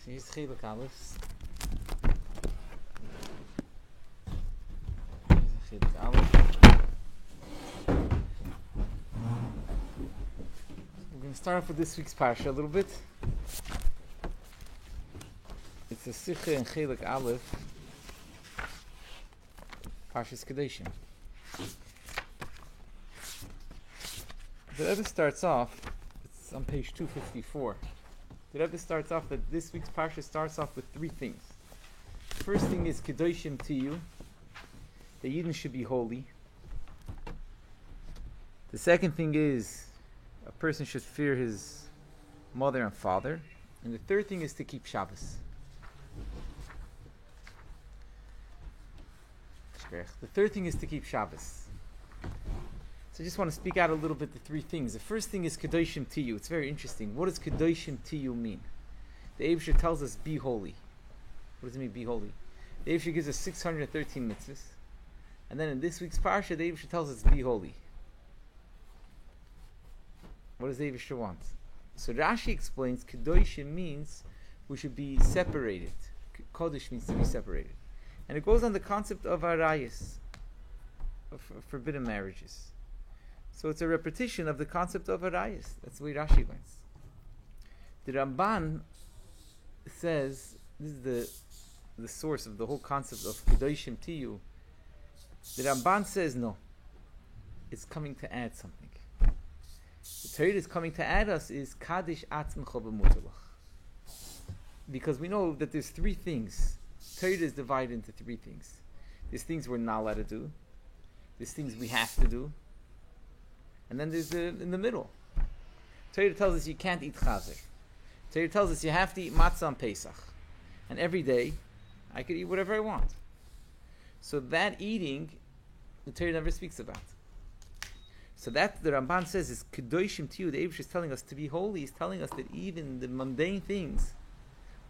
Here's Chiluk Aleph. Here's Chiluk Aleph. We're going to start off with this week's parsha a little bit. It's a Sikha in Chiluk Aleph, Parshas Kedeshim. The Rebbe starts off, it's on page 254. The Rebbe starts off that this week's parsha starts off with three things. The first thing is Kedoshim to you, the Yidden should be holy. The second thing is a person should fear his mother and father. And the third thing is to keep Shabbos. The third thing is to keep Shabbos. So I just want to speak out a little bit the three things. The first thing is Kedoshim Tiyu. It's very interesting. What does Kedoshim Tiyu mean? The Eibusher tells us, be holy. What does it mean, be holy? The Eibusher gives us 613 mitzvahs. And then in this week's parsha, the Eibusher tells us, be holy. What does the Eibusher want? So Rashi explains, Kedoshim means we should be separated. Kodesh means to be separated. And it goes on the concept of arayas, of forbidden marriages. So it's a repetition of the concept of arayas. That's the way Rashi went. The Ramban says, this is the source of the whole concept of Kedoshim Tiyu. The Ramban says, no. It's coming to add something. The Torah is coming to add us is Kaddish Atzmecha B'Mutalach. Because we know that there's three things. Torah is divided into three things. There's things we're not allowed to do. There's things we have to do. And then there's in the middle. Torah tells us you can't eat chazer. Torah tells us you have to eat matzah on Pesach. And every day, I could eat whatever I want. So that eating, the Torah never speaks about. So that the Ramban says is Kedoshim Tiyu. The Eibusher is telling us to be holy. He's telling us that even the mundane things,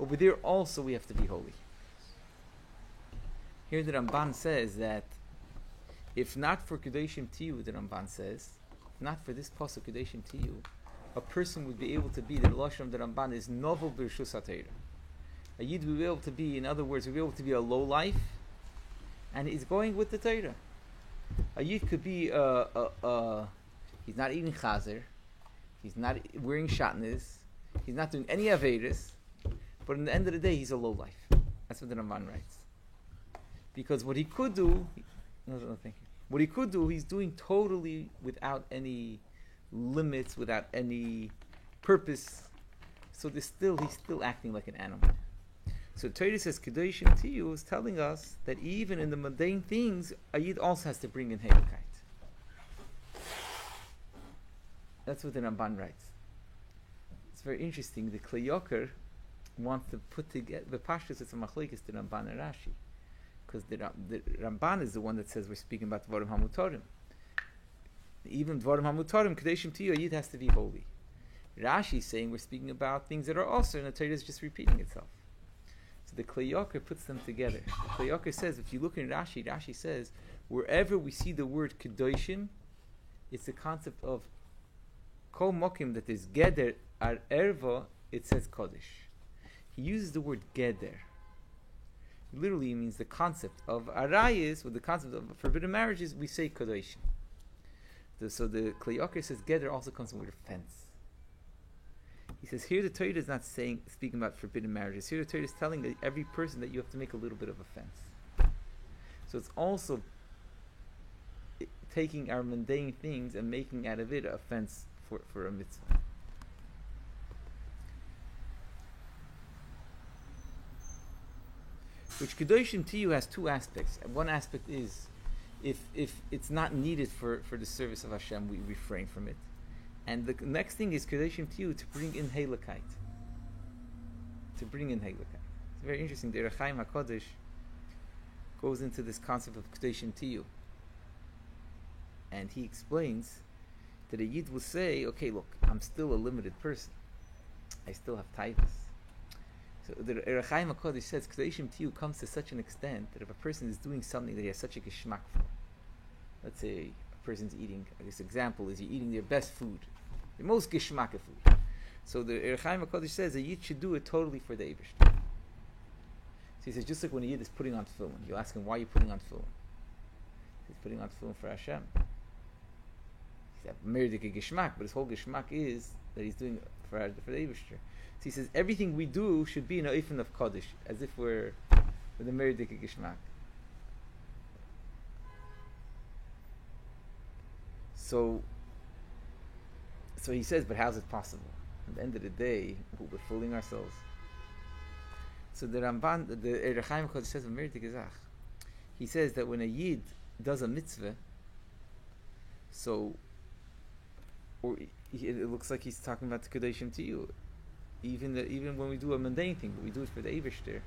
over there also we have to be holy. Here the Ramban says that if not for Kedoshim Tiyu, the Ramban says, not for this pasuk Kedoshim Tiyu, a person would be able to be, the Lashon of the Ramban is novel b'rshus HaTorah. A Yid would be able to be, in other words, would be able to be a low life, and he's going with the Torah. A Yid could be he's not eating chazer, he's not wearing shatnez, he's not doing any averis, but in the end of the day, he's a low life. That's what the Ramban writes. Because what he could do, thank you. What he could do, he's doing totally without any limits, without any purpose. So he's still acting like an animal. So Torah says, Kedoshim Tiyu is telling us that even in the mundane things, a Yid also has to bring in Heiligkeit. That's what the Ramban writes. It's very interesting. The Kli Yakar wants to put together, the Pashtus, it's a machlokes to Ramban and Rashi. Because the Ramban is the one that says we're speaking about Dvarim HaMutarim. Even Dvarim HaMutarim, Kedoshim Tiyu, a Yid has to be holy. Rashi is saying we're speaking about things that are also, and the Torah is just repeating itself. So the Kli Yakar puts them together. The Kli Yakar says, if you look in Rashi, Rashi says, wherever we see the word Kedoshim, it's the concept of Kol Mokim, that is Geder, Ar Erva, it says Kodesh. He uses the word Geder. Literally means the concept of arayas, with the concept of forbidden marriages, we say Kedoshim. So the Kli Yakar says Geder also comes from the word fence. He says here the Torah is not speaking about forbidden marriages. Here the Torah is telling every person that you have to make a little bit of a fence. So it's also taking our mundane things and making out of it a fence for a mitzvah. Which Kedoshim Tiyu has two aspects. And one aspect is if it's not needed for the service of Hashem, we refrain from it. And the next thing is Kedoshim Tiyu, to bring in Heiligkeit. To bring in Heiligkeit. It's very interesting. The Rechaim HaKodesh goes into this concept of Kedoshim Tiyu. And he explains that a Yid will say, okay, look, I'm still a limited person. I still have taivas. So the Rechaim HaKodesh says Kedoshim Tiyu comes to such an extent that if a person is doing something that he has such a geschmack for, let's say a person's eating, this example is you're eating their best food, the most geschmack of food. So the Rechaim HaKodesh says that you should do it totally for the Eibusher. So he says, just like when a Yid is putting on tefillin, you ask him, why are you putting on tefillin? He's putting on tefillin for Hashem. He's a meridik geshmak, but his whole geshmak is that he's doing it for the Eibishter. So he says, everything we do should be in a oifen of Kaddish, as if we're with a meridik geshmak. So he says, but how's it possible? At the end of the day, we're fooling ourselves. So the Ramban, the Erechaim Chodesh says, he says that when a Yid does a mitzvah, so, it looks like he's talking about the Kedoshim to you. Even when we do a mundane thing, but we do it for the Eibishter,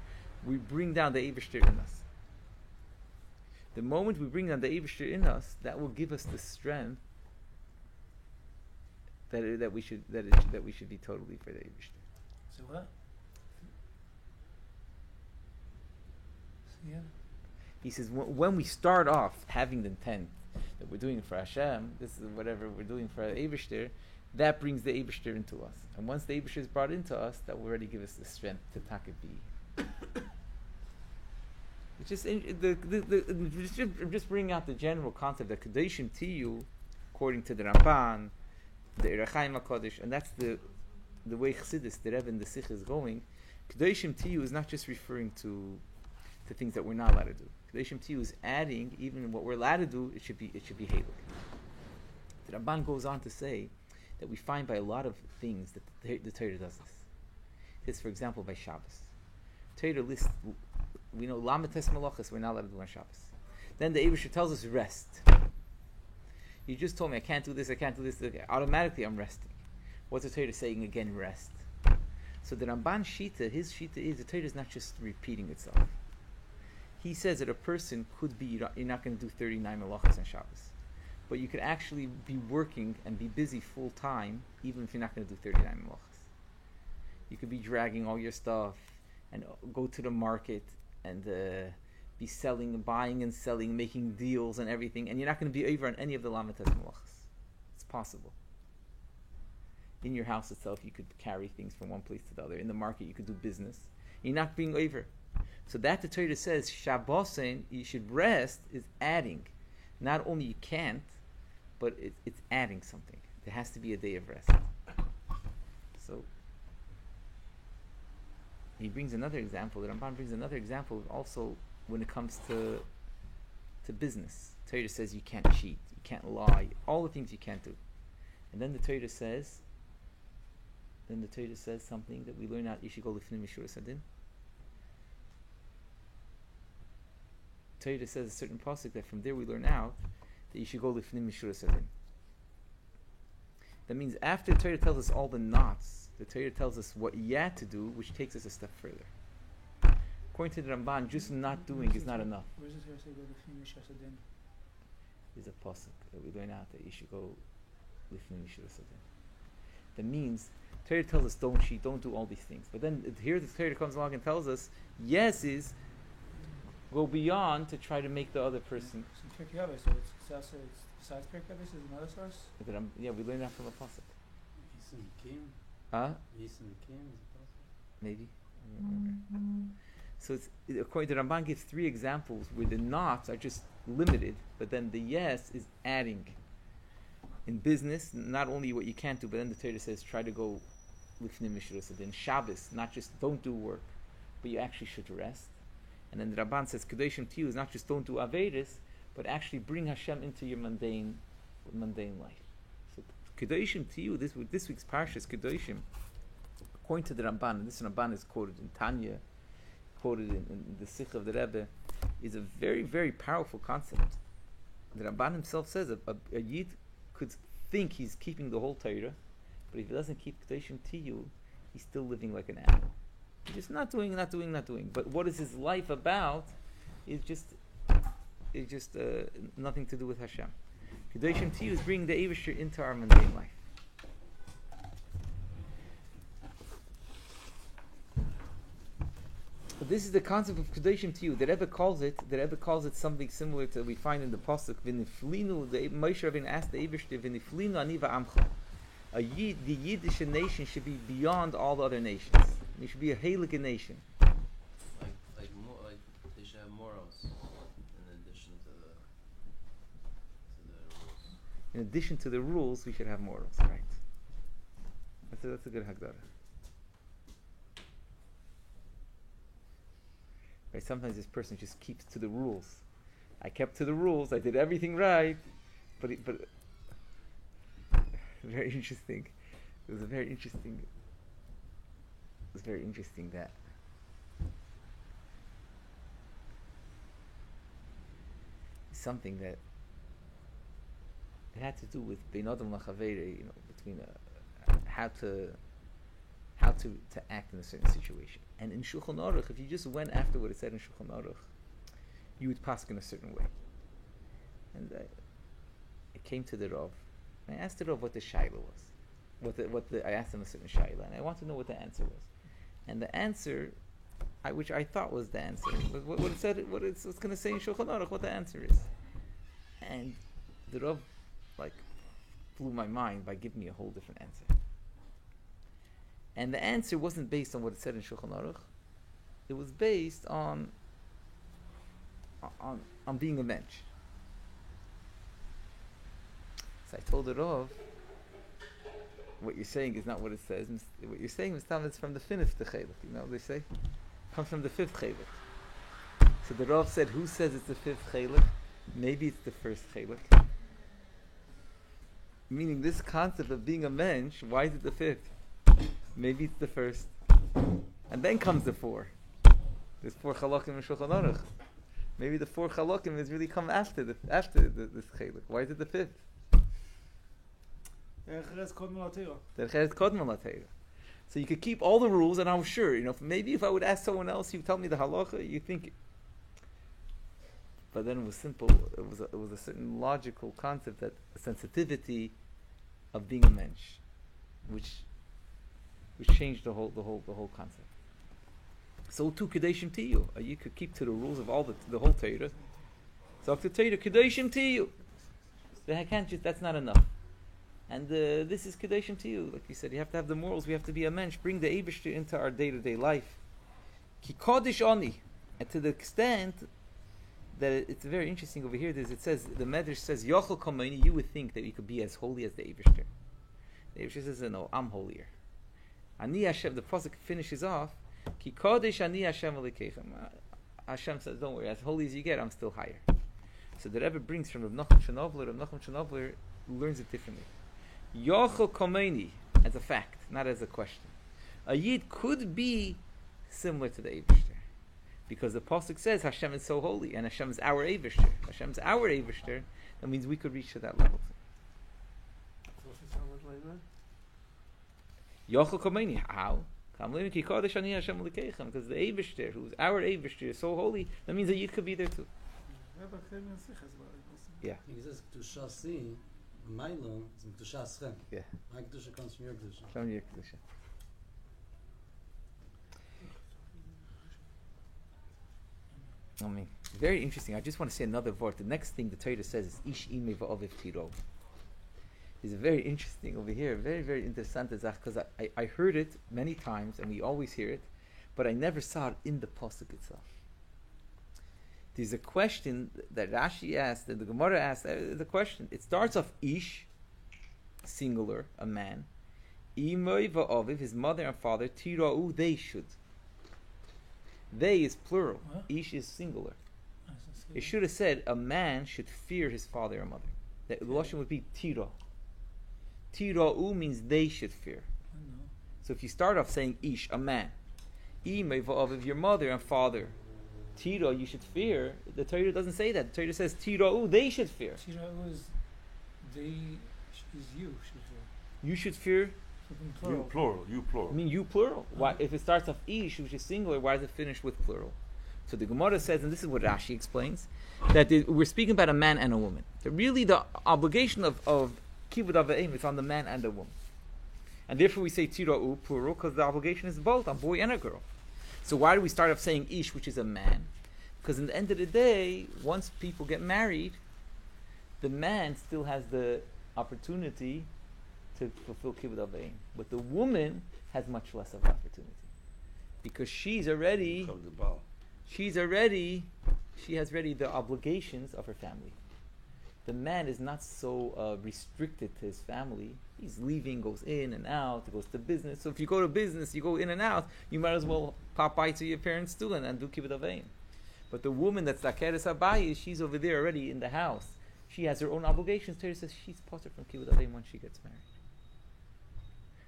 we bring down the Eibishter in us. The moment we bring down the Eibishter in us, that will give us the strength that we should be totally for the Eibishter. So what? Yeah. He says when we start off having the intent that we're doing it for Hashem, this is whatever we're doing for Eibishter, that brings the Eibishter into us. And once the Eibishter is brought into us, that will already give us the strength to Takabi. It's just just bringing out the general concept that Kedoshim Tiyu, according to the Ramban, the Erechaim HaKodesh, and that's the way Chassidus, the Rebbe and the Sikh is going. Kedoshim Tiyu is not just referring to things that we're not allowed to do. Kedoshim Tiyu is adding, even what we're allowed to do, it should be Halak. The Ramban goes on to say that we find by a lot of things that the Torah does this. It says, for example, by Shabbos. Torah lists, we know Lamates Malachas we're not allowed to do on Shabbos. Then the Eibusher tells us rest. You just told me I can't do this, automatically I'm resting. What's the Torah saying again? Rest. So the Ramban Shita, his Shita is, the Torah is not just repeating itself. He says that a person could be, you're not going to do 39 Malachas on Shabbos. But you could actually be working and be busy full time, even if you're not going to do 39 Malachas. You could be dragging all your stuff and go to the market and be selling, buying and selling, making deals and everything, and you're not going to be over on any of the Lamates Malachas. It's possible. In your house itself, you could carry things from one place to the other. In the market, you could do business. You're not being over. So that the Torah says, Shabbosin, you should rest, is adding. Not only you can't, but it's adding something. There has to be a day of rest. So he brings another example. The Ramban brings another example also when it comes to business. Torah says you can't cheat, you can't lie, all the things you can't do. And then the Torah says something that we learn out. You should go lifnim mishura sadin. Torah says a certain pasuk that from there we learn out that you should go lifnim mishura sadin. That means after the Torah tells us all the knots, the Torah tells us what you have to do, which takes us a step further. According to the Ramban, just not doing is not enough. Where does the Torah say go lifnim mishura sadin? There's a pasuk that we learn out that you should go lifnim mishura sadin. That means Torah tells us don't cheat, don't do all these things. But then here the Torah comes along and tells us yes is go beyond to try to make the other person. So it's besides Pirkei Avos is another source? We learn that from a pasuk. Yisem Kim? Huh? Yisem Kim is a pasuk? Maybe. I don't remember. So according to Ramban gives 3 examples where the nots are just limited, but then the yes is adding. In business, not only what you can't do, but then the Torah says try to go lifnim mishura sadin. Shabbos, not just don't do work, but you actually should rest. And then the Ramban says Kedoshim Tiyu is not just don't do Averis, but actually bring Hashem into your mundane life. So Kedoshim Tiyu, this week's parsha is Kedoshim. According to the Ramban, and this Ramban is quoted in Tanya, quoted in the Sikh of the Rebbe, is a very, very powerful concept. The Ramban himself says a Yid could think he's keeping the whole Torah, but if he doesn't keep Kedoshim Tiyu, he's still living like an animal. He's just not doing. But what is his life about? Is just nothing to do with Hashem. Kedoshim Tiyu is bringing the Eibusher into our mundane life. But this is the concept of Kedoshim Tiyu. The Rebbe calls it something similar to what we find in the pasuk. V'niflinu, the Moshe Rabbeinu asked the Eibusher, "V'niflinu ani va'amcha." The Yiddish nation should be beyond all the other nations. It should be a Halakha nation. Like in addition to the rules, we should have morals, right? That's a good Hagdara. Right? Sometimes this person just keeps to the rules. I kept to the rules. I did everything right, but very interesting. It was very interesting that something that it had to do with Bein Adam Lachavere, between how to act in a certain situation. And in Shulchan Aruch, if you just went after what it said in Shulchan Aruch, you would pass in a certain way. And I came to the Rav. I asked the Rav what the shaila was. I asked him a certain shaila, and I want to know what the answer was. And the answer, which I thought was the answer, was what it said, what it's going to say in Shulchan Aruch, what the answer is. And the Rav, blew my mind by giving me a whole different answer. And the answer wasn't based on what it said in Shulchan Aruch. It was based on being a mensch. So I told the Rav, what you're saying is not what it says. What you're saying is from the fifth chelik. You know what they say? Comes from the fifth chelik. So the Rav said, who says it's the fifth chelik? Maybe it's the first chelik. Meaning this concept of being a mensch, why is it the fifth? Maybe it's the first. And then comes the four. There's 4 chalakim in Shulchan Aruch. Maybe the 4 chalakim is really come after this chelik. Why is it the fifth? So you could keep all the rules, and I'm sure, maybe if I would ask someone else, he would tell me the halacha, you think. But then it was simple. It was a certain logical concept, that sensitivity of being a mensch, which changed the whole concept. So too Kedeshim Tiyu. You could keep to the rules of all the whole Torah. So to Torah Kedeshim Tiyu. I can't just. That's not enough. And this is Kedeshim Tiyu. Like you said, you have to have the morals. We have to be a mensch. Bring the Eibishter into our day-to-day life. Ki Kodesh Oni, and to the extent that it's very interesting over here. It says, the Medrash says, Yochel Kameni, you would think that you could be as holy as the Eibishter. The Eibishter says, no, I'm holier. Ani Hashem, the Pasuk finishes off, Ki Kodesh Ani Hashem Elokeichem. Hashem says, don't worry, as holy as you get, I'm still higher. So the Rebbe brings from Rav Nachman Shanobler learns it differently. Yochel Kameni, as a fact, not as a question. A Yid could be similar to the Eibishter. Because the Pasuk says Hashem is so holy, and Hashem is our Eivishter. Hashem is our Eivishter, that means we could reach to that level. Yochel Kameni, how? Because the Eivishter, who is our Eivishter, is so holy, that means that you could be there too. Yeah. Yeah. My Kedusha comes from your Kedusha. From your Kedusha. Very interesting. I just want to say another word. The next thing the Torah says is Ish ime va'oviv tiro. It's very interesting over here. Very, very interesting. Because I heard it many times, and we always hear it, but I never saw it in the pasuk itself. There's a question that Rashi asked, and the Gemara asked. The question. It starts off Ish, singular, a man. Imoi va'oviv, his mother and father. Tira'u, they should. They is plural. What? Ish is singular. It should have said a man should fear his father or mother. The Lashon would be tira. Tira'u means they should fear. So if you start off saying ish, a man, if your mother and father, tira, you should fear. The Torah doesn't say that. The Torah says tira'u, they should fear. Tira'u is you should fear. You should fear. You plural. I mean, you plural. Why, if it starts off ish, which is singular, why does it finish with plural? So the Gemara says, and this is what Rashi explains, that we're speaking about a man and a woman. That really the obligation of kibud avayim is on the man and the woman. And therefore we say tira'u, plural, because the obligation is both, a boy and a girl. So why do we start off saying ish, which is a man? Because in the end of the day, once people get married, the man still has the opportunity to fulfill kibud avayim, but the woman has much less of an opportunity because she has already the obligations of her family. the man is not so restricted to his family. He's leaving, goes in and out, goes to business. So if you go to business, you go in and out, you might as well pop by to your parents too and do kibbutz avayim. But the woman that's Zakeres Abayis, she's over there already in the house. She has her own obligations. Torah says she's potter from kibbutz avayim when she gets married.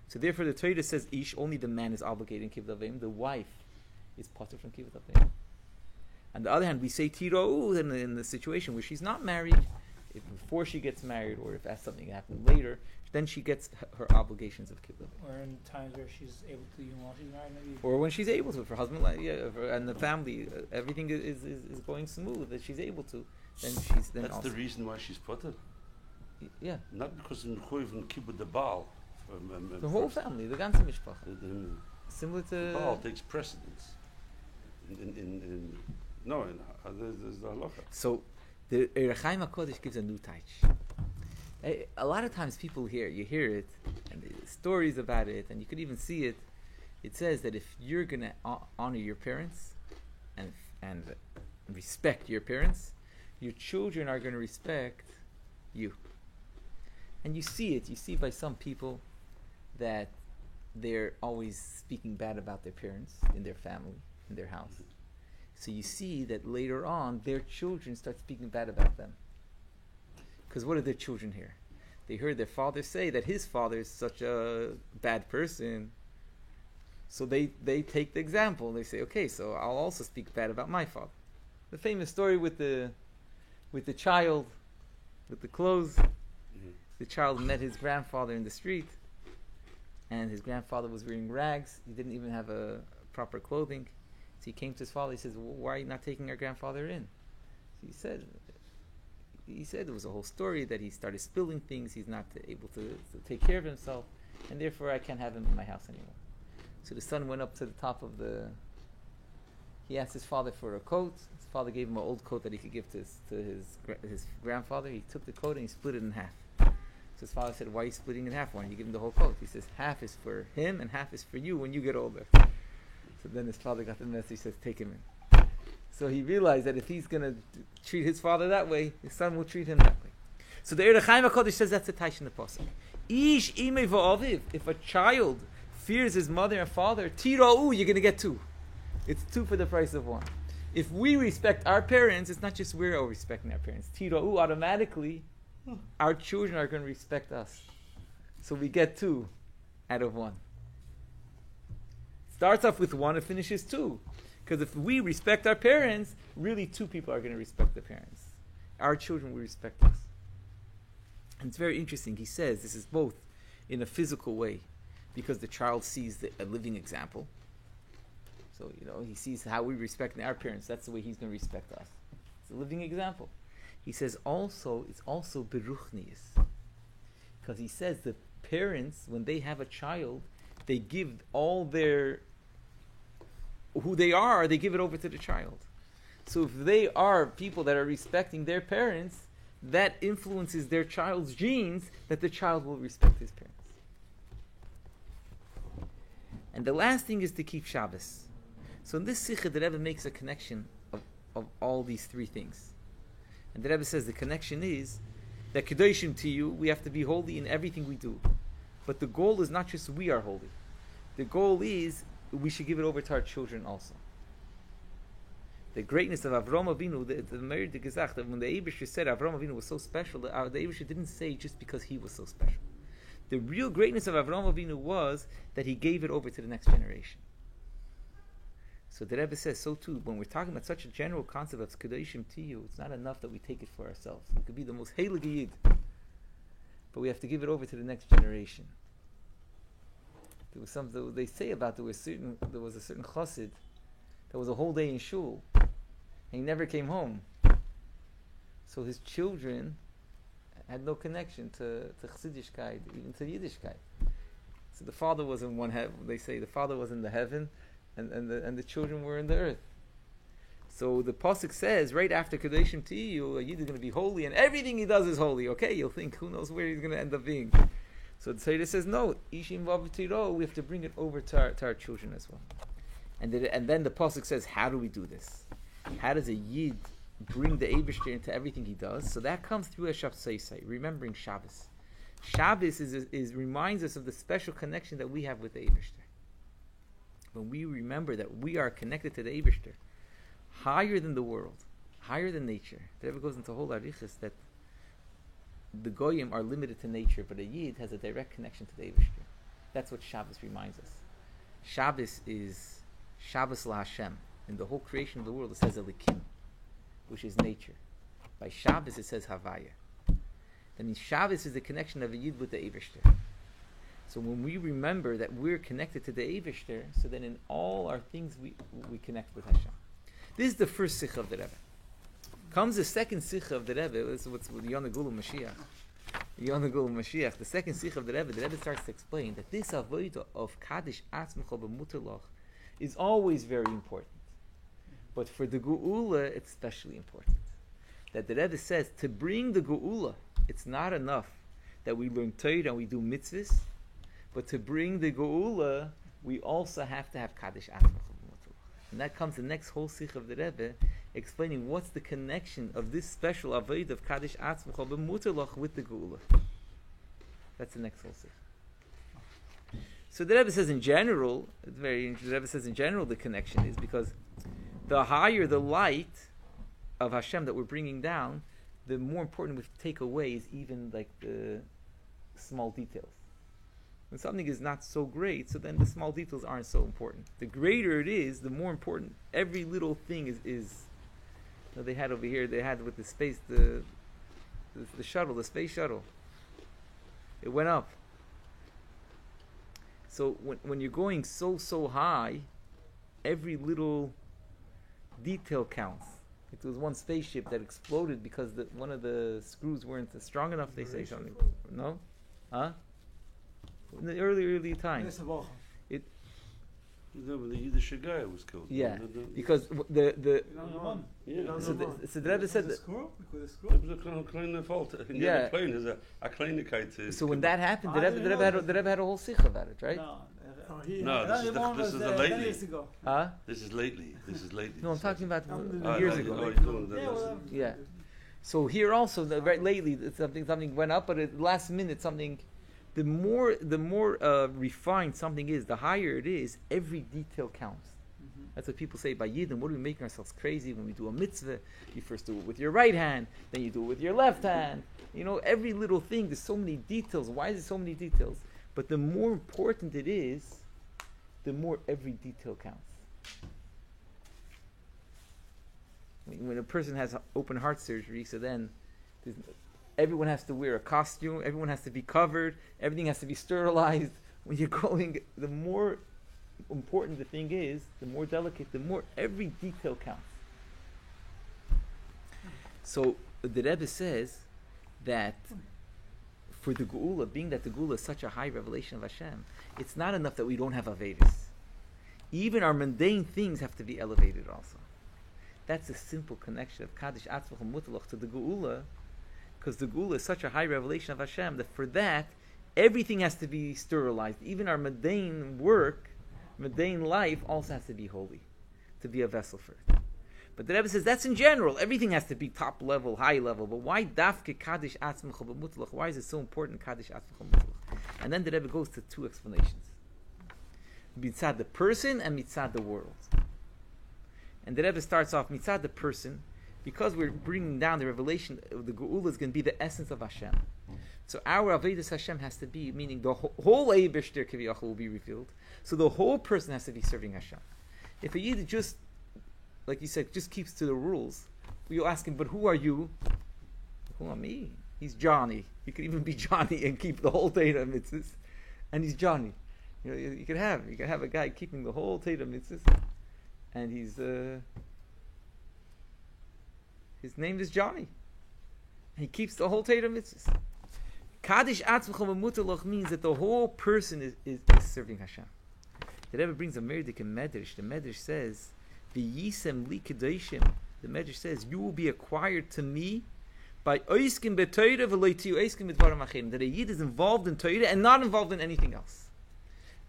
So therefore the Torah says ish, only the man is obligated in kibbutz avayim. The wife is potter from kibbutz avayim. On the other hand, we say tira'u in the situation where she's not married, if before she gets married, or if that's something that happened later, then she gets her obligations of kibbutz. Or in times where she's able to, even while she's married, maybe. Or when she's able to, if her husband, and the family, everything is going smooth, that she's able to, then she's then That's also. the reason why she's potter. Yeah. Not because in Choyv kibbutz the Baal. The whole family, the ganze mishpacha. Similar to the Baal takes precedence. There's the halacha. So the Erechaim HaKodesh gives a new touch. A lot of times you hear it, and there's stories about it, and you could even see it. It says that if you're going to honor your parents and respect your parents, your children are going to respect you. And you see by some people that they're always speaking bad about their parents in their family, in their house. So you see that later on, their children start speaking bad about them. Because what did their children hear? They heard their father say that his father is such a bad person. So they take the example. They say, okay, so I'll also speak bad about my father. The famous story with the child, with the clothes. Mm-hmm. The child met his grandfather in the street, and his grandfather was wearing rags. He didn't even have a proper clothing. So he came to his father. He says, why are you not taking our grandfather in? So he said there was a whole story that he started spilling things. He's not able to take care of himself, and therefore I can't have him in my house anymore. So the son went up to the top of he asked his father for a coat. His father gave him an old coat that he could give to his grandfather. He took the coat and he split it in half. So his father said, why are you splitting it in half? Why don't you give him the whole coat? He says, half is for him and half is for you when you get older. So then his father got the message. He says, take him in. So he realized that if he's going to treat his father that way, his son will treat him that way. So the Erechaim HaKodesh says that's the Taish in the Pasuk. Ish imei va'aviv. If a child fears his mother and father, tira'u, you're going to get two. It's two for the price of one. If we respect our parents, it's not just we're respecting our parents. Tira'u, automatically, our children are going to respect us. So we get two out of one. Starts off with one and finishes two. Because if we respect our parents, really two people are going to respect their parents. Our children will respect us. And it's very interesting. He says this is both in a physical way, because the child sees a living example. So, he sees how we respect our parents. That's the way he's going to respect us. It's a living example. He says it's also beruchnius. Because he says the parents, when they have a child, they give all who they are, they give it over to the child. So if they are people that are respecting their parents, that influences their child's genes, that the child will respect his parents. And the last thing is to keep Shabbos. So in this Sikha, the Rebbe makes a connection of all these three things. And the Rebbe says the connection is that Kedoshim to you, we have to be holy in everything we do. But the goal is not just we are holy. The goal is we should give it over to our children also. The greatness of Avram Avinu, the Meir de Gezach, that when the Eibusher said Avram Avinu was so special, the Eibusher didn't say just because he was so special. The real greatness of Avram Avinu was that he gave it over to the next generation. So the Rebbe says, so too, when we're talking about such a general concept of Kedoshim Tiyu, it's not enough that we take it for ourselves. We could be the most heilige Yid, but we have to give it over to the next generation. There was something they say about there was a certain chassid that was a whole day in shul, and he never came home. So his children had no connection to Chassidishkeit, even to Yiddishkeit. So the father was in one heaven. They say the father was in the heaven, and the children were in the earth. So the pasuk says right after Kedoshim Tiyu, a Yid is going to be holy, and everything he does is holy. Okay, you'll think who knows where he's going to end up being. So the Torah says no, Ishim Vav, we have to bring it over to our children as well. And then the pasuk says, how do we do this? How does a Yid bring the Eibishter into everything he does. So that comes through a Shabsai, remembering Shabbos. Shabbos reminds us of the special connection that we have with the Eibishter. When we remember that we are connected to the Eibishter, higher than the world, higher than nature. The Rebbe goes into a whole arichas that the Goyim are limited to nature, but a Yid has a direct connection to the Eibishter. That's what Shabbos reminds us. Shabbos is Shabbos la Hashem. In the whole creation of the world, it says Elikim, which is nature. By Shabbos, it says Havaya. That means Shabbos is the connection of a Yid with the Eibishter. So when we remember that we're connected to the Eibishter, so then in all our things we connect with Hashem. This is the first sikha of the Rebbe. Comes the second sikha of the Rebbe. This is what's with Yonah Gula Mashiach. Yonah Gula Mashiach. The second sikha of the Rebbe starts to explain that this avodah of Kaddish Atzmecha B'Mutalach is always very important. But for the Geula, it's especially important. That the Rebbe says, to bring the Geula, it's not enough that we learn Torah and we do mitzvahs, but to bring the Geula, we also have to have Kaddish Atzmecha B'Mutalach. And that comes the next whole sikh of the Rebbe, explaining what's the connection of this special avodah of Kaddish Atzmecha B'Mutalach with the Geula. That's the next whole sikh. So the Rebbe says in general, it's very interesting, the Rebbe says in general the connection is because the higher the light of Hashem that we're bringing down, the more important we take away is even like the small details. When something is not so great, so then the small details aren't so important. The greater it is, the more important every little thing is. You know, they had over here, they had with the space, the shuttle, the space shuttle. It went up. So when you're going so high, every little detail counts. Like there was one spaceship that exploded because one of the screws weren't strong enough. They say something. No, in the early times. The Yiddish guy was killed. Yeah, because the so the Rebbe said that. That was a kleine fault. Yeah. Plane is a kleinigkeit. So when that happened, the Rebbe had a whole sikh about it, right? No, this is the lately. This is lately. No, I'm talking about years ago. Yeah. So here also, right lately, something went up, but at the last minute, something. The more refined something is, the higher it is. Every detail counts. Mm-hmm. That's what people say by Yidden. What are we making ourselves crazy when we do a mitzvah? You first do it with your right hand, then you do it with your left hand. You know, every little thing. There's so many details. Why is there so many details? But the more important it is, the more every detail counts. I mean, when a person has open heart surgery, so then everyone has to wear a costume, everyone has to be covered, everything has to be sterilized. When you're going, the more important the thing is, the more delicate, the more every detail counts. So the Rebbe says that for the Geula, being that the Geula is such a high revelation of Hashem, it's not enough that we don't have Avedis. Even our mundane things have to be elevated also. That's a simple connection of Kaddish Atzmecha B'Mutalach to the Geula, because the Geula is such a high revelation of Hashem that for that, everything has to be sterilized. Even our mundane work, mundane life also has to be holy, to be a vessel for it. But the Rebbe says that's in general. Everything has to be top level, high level. But why dafke Kaddish Atzmecha B'Mutalach? Why is it so important, Kaddish Atzmecha B'Mutalach? And then the Rebbe goes to two explanations. Mitzad the person and mitzad the world. And the Rebbe starts off mitzad the person, because we're bringing down the revelation, the Geula is going to be the essence of Hashem. So our Avedis Hashem has to be, meaning the whole Eibishter Kiviyachol will be revealed. So the whole person has to be serving Hashem. If a Yid just, like you said, just keeps to the rules, you ask him, but who are you? Who am I? He's Johnny. You could even be Johnny and keep the whole Torah mitzvahs, and he's Johnny. You know, you could have a guy keeping the whole Torah mitzvahs, and he's his name is Johnny. He keeps the whole Torah mitzvahs. Kaddish Atzmecha B'Mutalach means that the whole person is serving Hashem. The Rebbe brings a Merdik in Medrash. The Medrash says, V'yisem li kedoshim. The Medrash says, you will be acquired to me by oiskim b'Torah v'lo tiyu oiskim b'dvarim acherim. That a Yid is involved in Torah and not involved in anything else.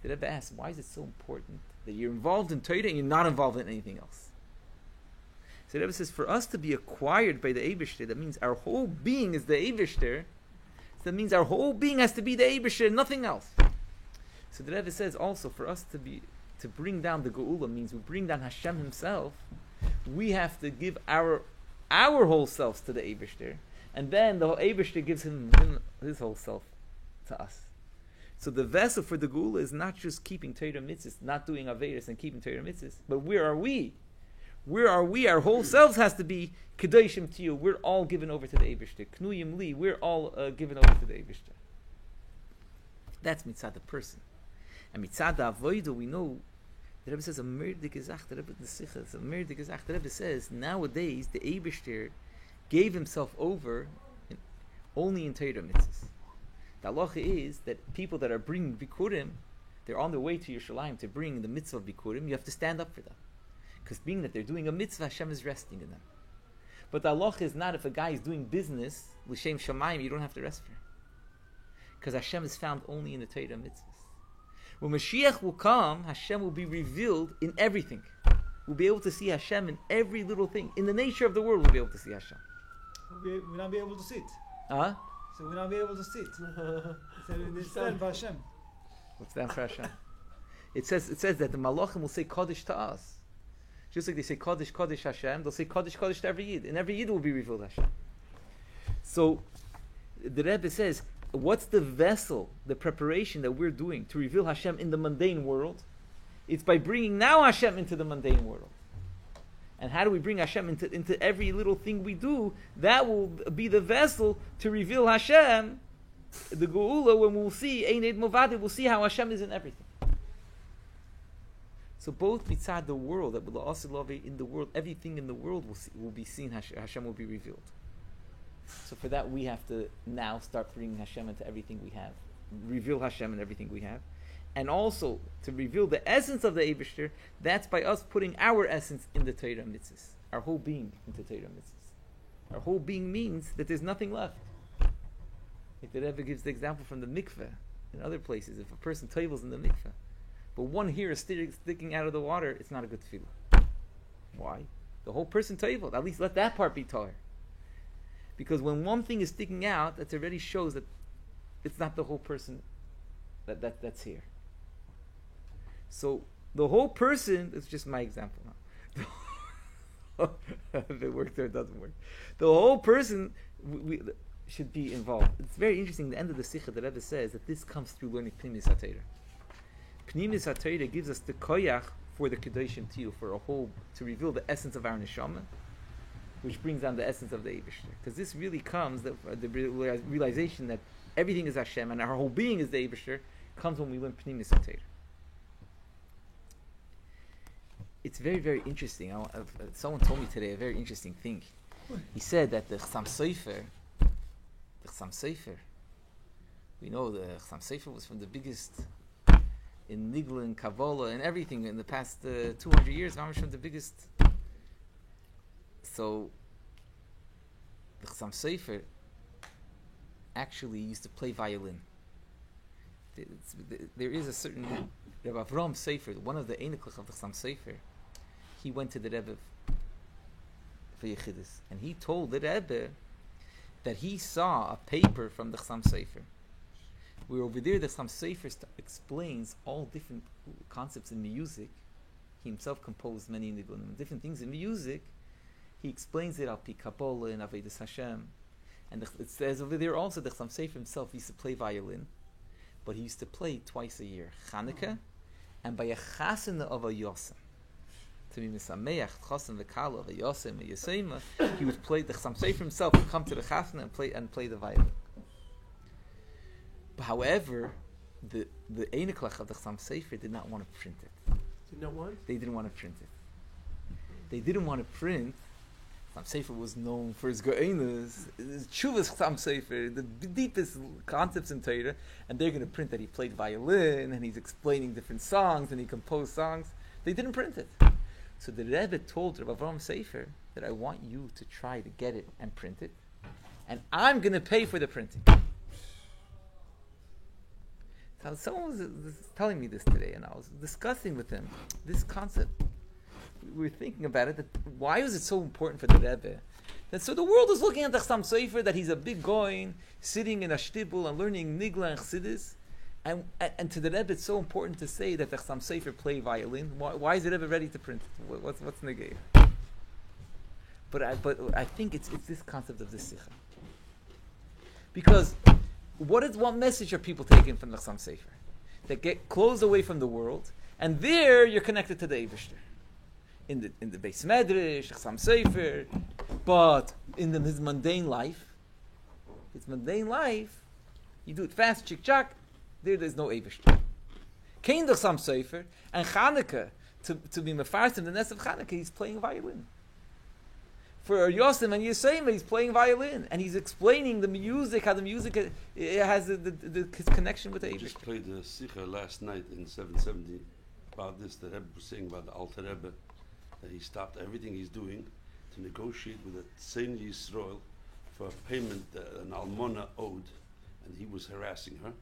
The Rebbe asks, why is it so important that you're involved in Torah and you're not involved in anything else? So the Rebbe says, for us to be acquired by the Eibishter, that means our whole being is the Eibishter. So that means our whole being has to be the Eibishter, nothing else. So the Rebbe says also, for us to bring down the Geula, means we bring down Hashem Himself. We have to give our whole selves to the Eibishter, and then the Eibishter gives him his whole self to us. So the vessel for the Geula is not just keeping Torah mitzvahs, not doing Averis and keeping Torah mitzvahs, but where are we? Where are we? Our whole selves has to be Kedoshim to you. We're all given over to the Eibishter. Knuyim li, we're all given over to the Eibishter. That's mitzad the person. And mitzad the avodah, we know, the Rebbe says, a merdik gezach, the Rebbe says, a merdik gezach, the Rebbe says, nowadays, the Eibishter gave himself over only in Torah mitzvahs. The halacha is that people that are bringing Bikurim, they're on their way to Yerushalayim to bring the mitzvah of Bikurim, you have to stand up for them. Because being that they're doing a mitzvah, Hashem is resting in them. But the halacha is not if a guy is doing business, l'shem shamayim, you don't have to rest for him. Because Hashem is found only in the Torah mitzvahs. When Mashiach will come, Hashem will be revealed in everything. We'll be able to see Hashem in every little thing. In the nature of the world, we'll be able to see Hashem. We'll not be able to sit. Huh? So we'll not be able to sit. It's stand for Hashem. What's that for Hashem? It says that the Malachim will say Kaddish to us. Just like they say Kaddish, Kaddish Hashem, they'll say Kaddish, Kaddish to every Yid. And every Yid will be revealed Hashem. So, the Rebbe says, what's the vessel, the preparation that we're doing to reveal Hashem in the mundane world? It's by bringing now Hashem into the mundane world. And how do we bring Hashem into every little thing we do? That will be the vessel to reveal Hashem, the Geula, when we'll see, Ein Ed Movadi, we'll see how Hashem is in everything. So both mitzad the world, that in the world, everything in the world will be seen, Hashem will be revealed. So for that we have to now start bringing Hashem into everything we have. Reveal Hashem in everything we have. And also, to reveal the essence of the Eibishter, that's by us putting our essence in the Torah mitzvahs. Our whole being into Torah mitzvahs. Our whole being means that there's nothing left. Like the Rebbe gives the example from the mikveh in other places. If a person tovels in the mikveh, but one hair is sticking out of the water, it's not a good tefillah. Why? The whole person toveled. At least let that part be tahor. Because when one thing is sticking out, that already shows that it's not the whole person that's here. So the whole person, it's just my example now. If it works or it doesn't work. The whole person should be involved. It's very interesting, the end of the Sikha, the Rebbe says that this comes through learning Pnimis HaTorah. Pnimis HaTorah gives us the koyach for the Kedoshim Tiyu, for a whole, to reveal the essence of our neshama, which brings down the essence of the Eibishter. Because this really comes, the realization that everything is Hashem and our whole being is the Eibishter, comes when we learn Pnimis HaTorah. It's very, very interesting. Someone told me today a very interesting thing. He said that the Chassam Sofer, we know the Chassam Sofer was from the biggest in Nigla and Kabbalah and everything in the past 200 years. Mamash from the biggest. So the Chassam Sofer actually used to play violin. There is a certain Rebbe Avram Sofer, one of the Einiklach of the Chassam Sofer. He went to the Rebbe for Yechidus, and he told the Rebbe that he saw a paper from the Chassam Sofer, where over there the Chassam Sofer explains all different concepts in music. He himself composed many different things in music. He explains it al pi Kabbalah and Avodas Hashem, and it says over there also the Chassam Sofer himself used to play violin, but he used to play twice a year, Chanukah, and by a chasana of a yosem. To be misameach, chasen v'kala of a yosem, a yosema, he would play, the Chassam Sofer himself would come to the chasana and play the violin. But however, the Einiklach of the Chassam Sofer did not want to print it. Did not want? They didn't want to print it. They didn't want to print. Chassam Sofer was known for his ge'enas, his tshuvas Chassam Sofer, the deepest concepts in Torah, and they're going to print that he played violin and he's explaining different songs and he composed songs. They didn't print it. So the Rebbe told Rebbe Avram Sofer that I want you to try to get it and print it, and I'm going to pay for the printing. So someone was telling me this today, and I was discussing with him this concept. we're thinking about it, that why was it so important for the Rebbe? That so the world is looking at the Chassam Sofer, that he's a big goin, sitting in a shtibul and learning Nigla and Chassidus, and to the Rebbe it's so important to say that the Chassam Sofer play violin. Why is the Rebbe ready to print it? What's negated? But I think it's this concept of the Sikha. Because what message are people taking from the Chassam Sofer? That get closed away from the world, and there you're connected to the Eibishter. In the Beis Medrash, Chassam Sofer, but in his mundane life, you do it fast, chick chak. There's no Eibishter. Kain the Chassam Sofer and Chanukah to be mefarsim in the nest of Chanukah, he's playing violin. For Yosim and Yisema, he's playing violin, and he's explaining the music, how the music has his connection with the Eibishter. I just played the Sikha last night in 770 about this. The Rebbe was saying about the Alter Rebbe, that he stopped everything he's doing to negotiate with a Tzein Yisrael for a payment that an almona owed, and he was harassing her.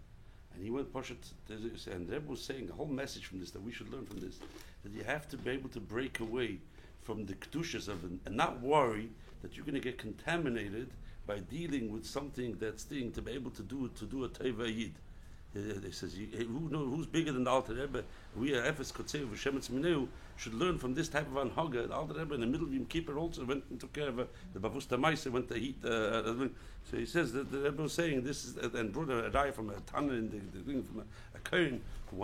And he went Pashat, and the Rebbe was saying a whole message from this, that we should learn from this, that you have to be able to break away from the kedushas of it, and not worry that you're going to get contaminated by dealing with something that's thing to be able to do a teva yid. He says, who's bigger than the Alter Rebbe? We are Efes Kotzei V'Shemetz Mineu should learn from this type of anhaga. The Alter Rebbe in the middle of Yom Kippur also went and took care of the Bavus Tamaisa, went to heat. So he says that the Rebbe was saying this is, and brought a raya from a Tana in the thing from a Kohen who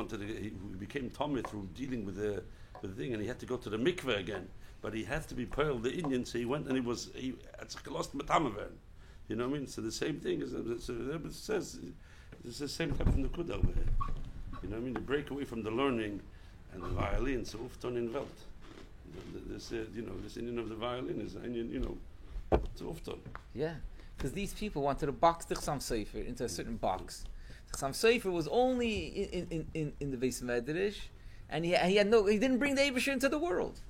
became Tomei through dealing with the thing, and he had to go to the mikveh again. But he had to be pearl the Indian, so he went and he lost matamaver. You know what I mean? So the same thing is. So the Rebbe says it's the same type of nukud over here. You know what I mean? To break away from the learning and the violin, so often in Welt. This Indian of the violin is so often. Yeah, because these people wanted to box the Chassam Sofer into a certain box. The Chassam Sofer was only in the Beis Medrash, and he didn't bring the Eibusher into the world.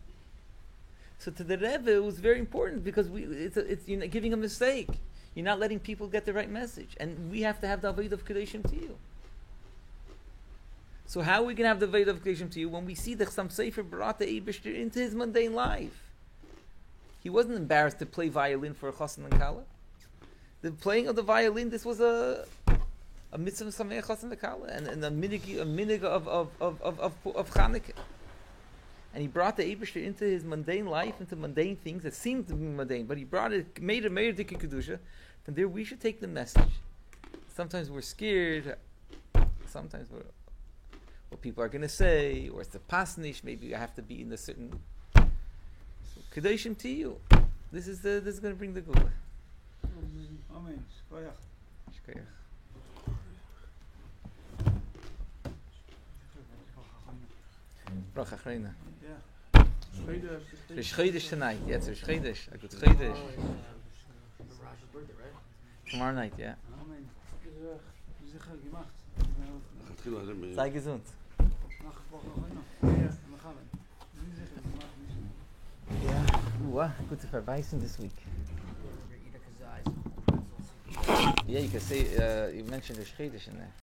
So to the Rebbe, it was very important because it's you're not giving a mistake. You're not letting people get the right message, and we have to have the Avodah of Kedoshim to you. So how are we going to have the Avodah of Kedoshim to you when we see the Chassam Sofer brought the Eibishter into his mundane life? He wasn't embarrassed to play violin for a Chassan and Kala. The playing of the violin, this was a mitzvah Sameach Chassan and Kala, and a minig of Chanukah. And he brought the Eibishter into his mundane life, into mundane things that seemed to be mundane, but he made a Dikei Kedusha. From there, we should take the message. Sometimes we're scared. Sometimes we're what people are going to say, or it's the pasnish. Maybe I have to be in a certain Kedoshim to you. This is going to bring the good. Amen. Shkoyach. Bracha Achrona. Yeah. Rish Chodesh tonight. Yeah, it's Rish Chodesh. A good Chodesh. Tomorrow night, yeah. Amen. Sei gesund. Yeah. Good to verweisen this week. Yeah, you can say, you mentioned Rish Chodesh in there.